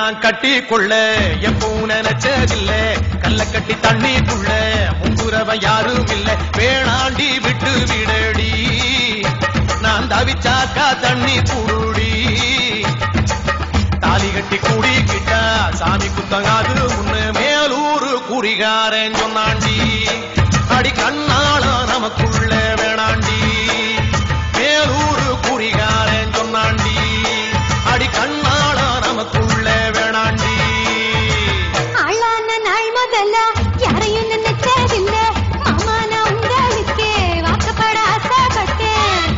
நான் கட்டி கொள்ள எப்பவும் நினைச்சதில்ல கல்ல கட்டி தண்ணிக்குள்ள முங்குறவன் யாரும் இல்ல வேணாண்டி விட்டு விடடி நான் தவிச்சாக்கா தண்ணி குடுடி தாலி கட்டி கூடிக்கிட்டா சாமி குத்தங்காது முன்னு மேலூரு குறிகாரன் சொன்னாண்டி அடி கண்ணாள நமக்குள்ள வேணாண்டி மேலூரு குறிகாரன் சொன்னாண்டி அடி கண்ணாள நமக்குள்ள வேணாண்டி ஆளான நாள் முதல்ல யாரையும் நினைச்சதில்ல மாமா நான் உங்களுக்கு வாக்கப்பட ஆசைப்பட்டேன்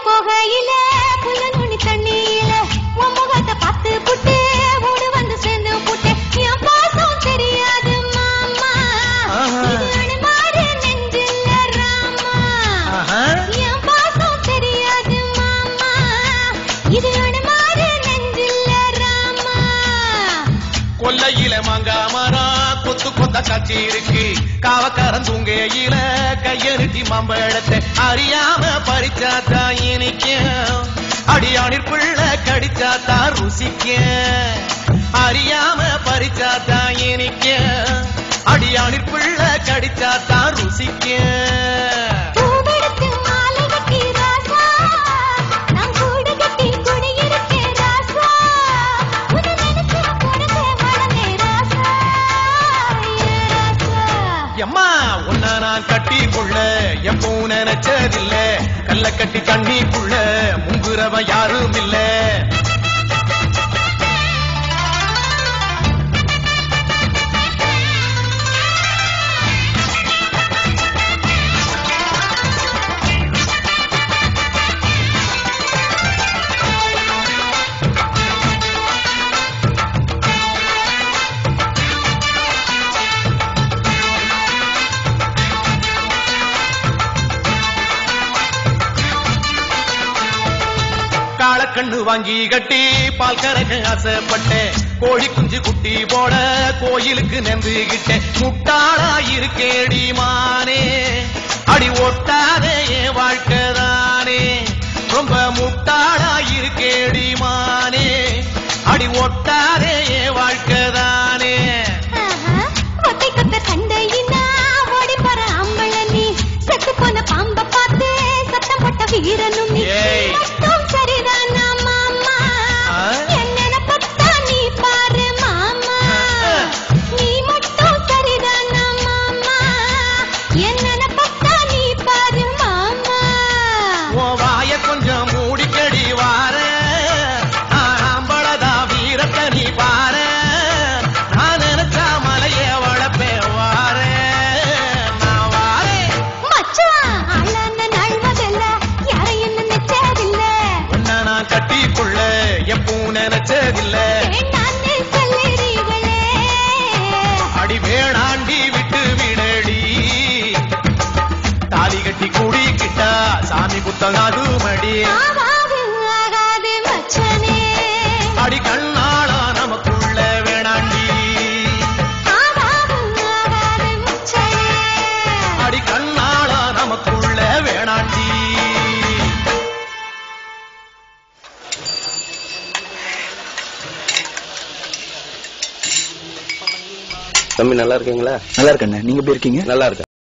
போகையில புள்ள நுனி தண்ணியில உன் முகத்தை பார்த்து புட்டு ஓடு வந்து சேர்ந்து புட்டு என் பாசம் தெரியாது மாமா இது அனுமாரு நெஞ்சில்ல ராமா என் பாசம் தெரியாது மாமா இது அனுமாரு நெஞ்சில்ல ராமா கொல்லையில மாங்கா மரம் கொத்து கொத்த காட்சி இருக்கு காவக்காரன் தூங்கையில கையெழுத்தி மாம்பழத்தை அறியாம பறிச்சாத்தா இனிக்க அடியானிற் பிள்ளை கடிச்சாத்தா ருசிக்க அறியாம பறிச்சாத்தா இனிக்க அடியானிற் பிள்ளை கடிச்சாத்தா ருசிக்க எம்மா உன்ன நான் கட்டி கொள்ள எப்பவும் நினைச்சதில்ல கல்ல கட்டி தண்ணிக்குள்ள முங்குறவன் யாரும் இல்ல காளக்கண்ணு வாங்கி கட்டி பால் கறக்க ஆசைப்பட்டேன் கோழி குஞ்சு குட்டி போட கோயிலுக்கு நெந்துகிட்டேன் முட்டாளா இருக்கேடி மானே அடி ஒட்டாதே என் வாழ்க்கைதானே ரொம்ப முட்டாளா இருக்கேடி மானே அடி ஒட்டாதே என் வாழ்க்கைதானே ஒத்தை கொத்த சண்டையினா ஓடி போற அம்பள நீ செத்து போன பாம்ப பார்த்து சத்தம் போட்ட வீரனும் நீ சரிதானா மாமா என்ன பத்தா நீ பாரு மாமா நீ மட்டும் சரிதானா மாமா என்ன பத்தா நீ பாரு மாமா உன் வாய கொஞ்சம் மூடிக்கடி வார ஆம்பளதா வீரத்தை நீ பாரு நான் நினைச்சா மலைய வளப்பேன் வார நான் வாரேன் மச்சான் ஆளான நாள் முதல்ல யாரையும் நினைச்சதில்ல உன்ன நான் கட்டி கொள்ள எப்பவும் நினைச்சதில்ல வேண்டான்னு சொல்லுறீங்களே அடி வேணாண்டி விட்டு விடடி தாலி கட்டி கூடிக்கிட்டா சாமி புத்தகாது மடி ஆகாது ஆகாது மச்சனே அடி கண்ணாளா நமக்குள்ள வேணாண்டி ஆகாது ஆகாது மச்சனே அடி கண்ணாளா நமக்குள்ள வேணாண்டி தம்பி நல்லா இருக்கீங்களா? நல்லா இருக்கண்ணே, நீங்க எப்படி இருக்கீங்க? நல்லா இருக்கேன்.